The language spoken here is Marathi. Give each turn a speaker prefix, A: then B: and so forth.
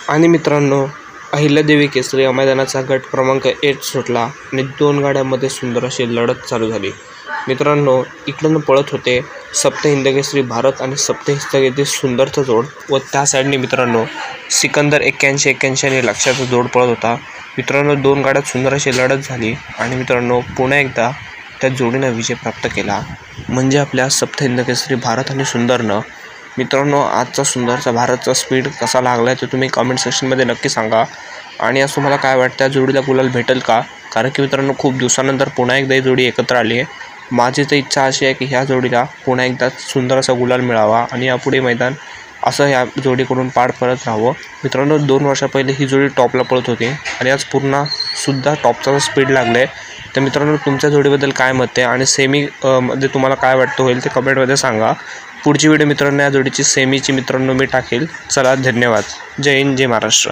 A: आणि मित्रांनो, अहिल्यादेवी केसरी या मैदानाचा गट क्रमांक 8 सुटला आणि 2 गाड्यांमध्ये सुंदर अशी लढत चालू झाली। मित्रांनो, इकडून पळत होते सप्त हिंदकेसरी भारत आणि सप्त हिंदकेसरी सुंदरचा जोड व त्या साईडने मित्रांनो सिकंदर 81-81 आणि लक्षाचा जोड पळत होता। मित्रांनो, 2 गाड्यात सुंदर अशी लढत झाली आणि मित्रांनो पुन्हा एकदा त्या जोडीने विजय प्राप्त केला, म्हणजे आपल्या सप्त हिंदकेसरी भारत आणि सुंदरनं। मित्रांनो, आजचा सुंदरचा भारतचा स्पीड कसा लागला आहे ते तुम्ही कमेंट सेक्शनमध्ये नक्की सांगा। आणि असं तुम्हाला काय वाटतं, त्या जोडीला गुलाल भेटेल का? कारण की मित्रांनो खूप दिवसानंतर पुन्हा एकदा ही जोडी एकत्र आली आहे। माझी तर इच्छा अशी आहे की ह्या जोडीला पुन्हा एकदा सुंदर असा गुलाल मिळावा आणि यापुढे मैदान असं ह्या जोडीकडून पार पडत राहावं। मित्रांनो, 2 वर्षा पहिले ही जोडी टॉपला पळत होती आणि आज पूर्ण सुद्धा टॉपचा स्पीड लागलं आहे। तर मित्रांनो, तुमच्या जोडीबद्दल काय मत आहे आणि सेमी मध्ये तुम्हाला काय वाटतं होईल ते कमेंटमध्ये सांगा। पुढची व्हिडिओ मित्रांनो या जोडीची सेमीची मित्रांनो मी टाकेल। चला, धन्यवाद। जय हिंद, जय महाराष्ट्र।